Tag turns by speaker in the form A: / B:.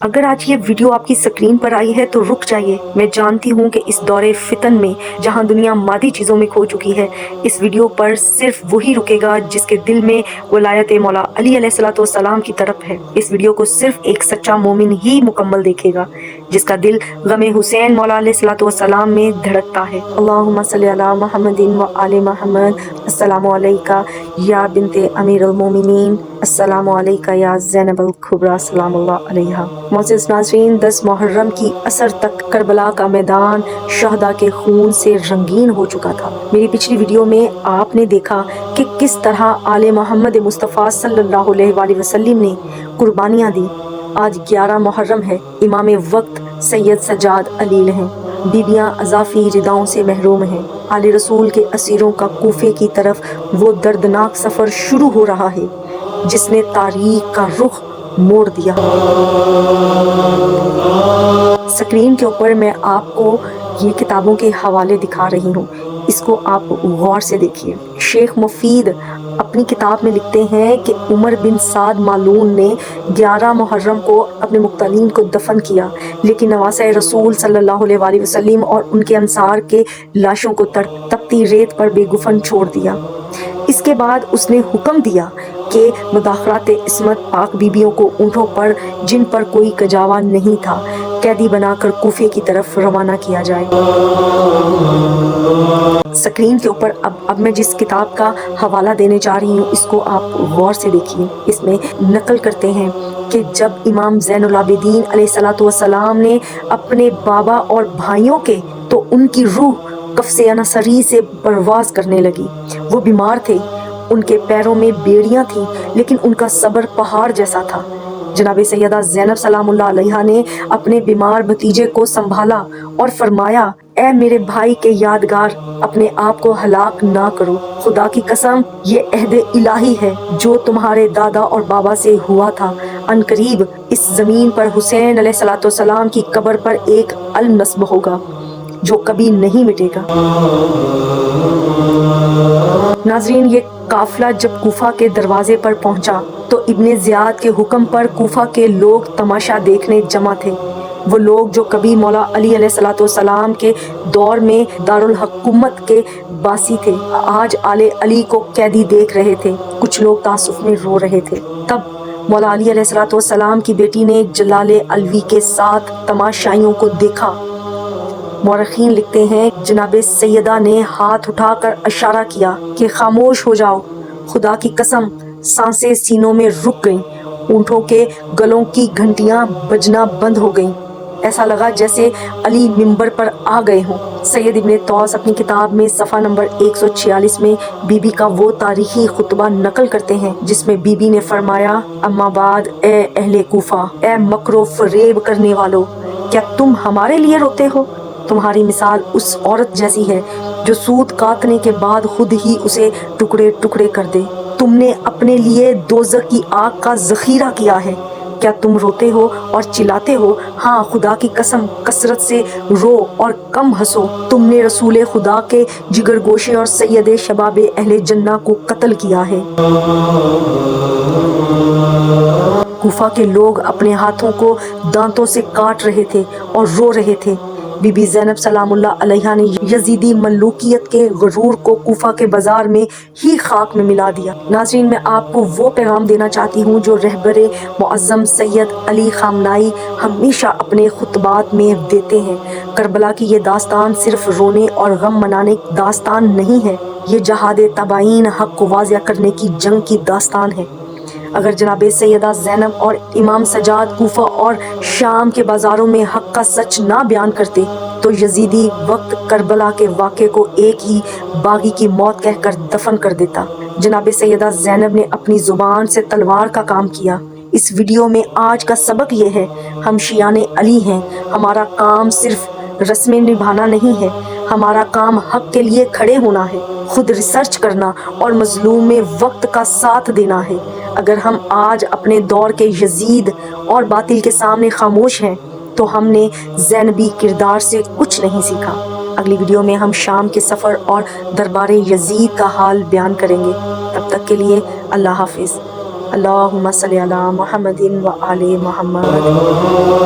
A: اگر آج یہ ویڈیو آپ کی سکرین پر آئی ہے تو رک جائیے۔ میں جانتی ہوں کہ اس دور فتن میں جہاں دنیا مادی چیزوں میں کھو چکی ہے، اس ویڈیو پر صرف وہی رکے گا جس کے دل میں ولایت مولا علی علیہ السلام کی طرف ہے۔ اس ویڈیو کو صرف ایک سچا مومن ہی مکمل دیکھے گا جس کا دل غم حسین مولا علیہ السلام میں دھڑکتا ہے۔ اللہم صلی علی محمد و آل محمد۔ السلام علیکہ یا بنت امیر المومنین، السلام علیکہ یا زینب الکبریٰ سلام اللہ علیہا۔ معزز ناظرین، 10 محرم کی عصر تک کربلا کا میدان شہداء کے خون سے رنگین ہو چکا تھا۔ میری پچھلی ویڈیو میں آپ نے دیکھا کہ کس طرح آل محمد مصطفیٰ صلی اللہ علیہ وآلہ وسلم نے قربانیاں دی۔ آج 11 محرم ہے، امام وقت سید سجاد علیل ہیں، بیبیاں اضافی رداؤں سے محروم ہیں۔ آل رسول کے اسیروں کا کوفے کی طرف وہ دردناک سفر شروع ہو رہا ہے جس نے تاریخ کا رخ موڑ دیا۔ سکرین کے اوپر میں آپ کو یہ کتابوں کے حوالے دکھا رہی ہوں، اس کو آپ غور سے دیکھیے۔ شیخ مفید اپنی کتاب میں لکھتے ہیں کہ عمر بن سعد مالون نے 11 محرم کو اپنے مقتلین کو دفن کیا، لیکن نواسہ رسول صلی اللہ علیہ وآلہ وسلم اور ان کے انصار کے لاشوں کو تپتی ریت پر بے گفن چھوڑ دیا۔ اس کے بعد اس نے حکم دیا کہ مداخرات عصمت پاک بیبیوں کو اونٹوں پر جن پر کوئی کجاوا نہیں تھا قیدی بنا کر کوفے کی طرف روانہ کیا جائے۔ سکرین کے اوپر اب میں جس کتاب کا حوالہ دینے جا رہی ہوں اس کو آپ غور سے دیکھیے۔ اس میں نقل کرتے ہیں کہ جب امام زین العابدین علیہ السلام نے اپنے بابا اور بھائیوں کے تو ان کی روح قفص انصری سے پرواز کرنے لگی۔ وہ بیمار تھے، ان کے پیروں میں بیڑیاں تھیں لیکن ان کا صبر پہاڑ جیسا تھا۔ جناب سیدہ زینب سلام اللہ علیہا نے اپنے بیمار بھتیجے کو سنبھالا اور فرمایا، اے میرے بھائی کے یادگار، اپنے آپ کو ہلاک نہ کرو۔ خدا کی قسم یہ عہد الہی ہے جو تمہارے دادا اور بابا سے ہوا تھا، ان قریب اس زمین پر حسین علیہ السلام کی قبر پر ایک علم نصب ہوگا جو کبھی نہیں مٹے گا۔ ناظرین، یہ قافلہ جب کوفہ کے دروازے پر پہنچا تو ابن زیاد کے حکم پر کوفہ کے لوگ تماشا دیکھنے جمع تھے۔ وہ لوگ جو کبھی مولا علی علیہ السلام کے دور میں دارالحکومت کے باسی تھے، آج آل علی کو قیدی دیکھ رہے تھے۔ کچھ لوگ تعصب میں رو رہے تھے۔ تب مولا علی علیہ السلام کی بیٹی نے جلال علوی کے ساتھ تماشائیوں کو دیکھا۔ مورخین لکھتے ہیں جناب سیدہ نے ہاتھ اٹھا کر اشارہ کیا کہ خاموش ہو جاؤ۔ خدا کی قسم سانسیں سینوں میں رک گئیں، اونٹوں کے گلوں کی گھنٹیاں بجنا بند ہو گئیں، ایسا لگا جیسے علی منبر پر آ گئے ہوں۔ سید ابن طوس اپنی کتاب میں صفحہ نمبر 146 میں بی بی کا وہ تاریخی خطبہ نقل کرتے ہیں جس میں بی بی نے فرمایا، اما بعد اے اہل کوفہ، اے مکر و فریب کرنے والو، کیا تم ہمارے لیے روتے ہو؟ تمہاری مثال اس عورت جیسی ہے جو سوت کاٹنے کے بعد خود ہی اسے ٹکڑے ٹکڑے کر دے۔ تم نے اپنے لیے دوزخ کی آگ کا ذخیرہ کیا ہے، کیا تم روتے ہو اور چلاتے ہو؟ ہاں، خدا کی قسم کثرت سے رو اور کم ہنسو۔ تم نے رسول خدا کے جگر گوشے اور سید شباب اہل جنہ کو قتل کیا ہے۔ کوفہ کے لوگ اپنے ہاتھوں کو دانتوں سے کاٹ رہے تھے اور رو رہے تھے۔ بی بی زینب سلام اللہ علیہا نے یزیدی مملوکیت کے غرور کو کوفہ کے بازار میں ہی خاک میں ملا دیا۔ ناظرین، میں آپ کو وہ پیغام دینا چاہتی ہوں جو رہبر معظم سید علی خامنائی ہمیشہ اپنے خطبات میں دیتے ہیں۔ کربلا کی یہ داستان صرف رونے اور غم منانے کی داستان نہیں ہے، یہ جہاد تبعین حق کو واضح کرنے کی جنگ کی داستان ہے۔ اگر جناب سیدہ زینب اور امام سجاد کوفہ اور شام کے بازاروں میں حق کا سچ نہ بیان کرتے تو یزیدی وقت کربلا کے واقعے کو ایک ہی باغی کی موت کہہ کر دفن کر دیتا۔ جناب سیدہ زینب نے اپنی زبان سے تلوار کا کام کیا۔ اس ویڈیو میں آج کا سبق یہ ہے، ہم شیعان علی ہیں، ہمارا کام صرف رسمیں نبھانا نہیں ہے، ہمارا کام حق کے لیے کھڑے ہونا ہے، خود ریسرچ کرنا اور مظلوم وقت کا ساتھ دینا ہے۔ اگر ہم آج اپنے دور کے یزید اور باطل کے سامنے خاموش ہیں تو ہم نے زینبی کردار سے کچھ نہیں سیکھا۔ اگلی ویڈیو میں ہم شام کے سفر اور دربار یزید کا حال بیان کریں گے۔ تب تک کے لیے اللہ حافظ۔ اللہم صلی علی محمد و آل محمد.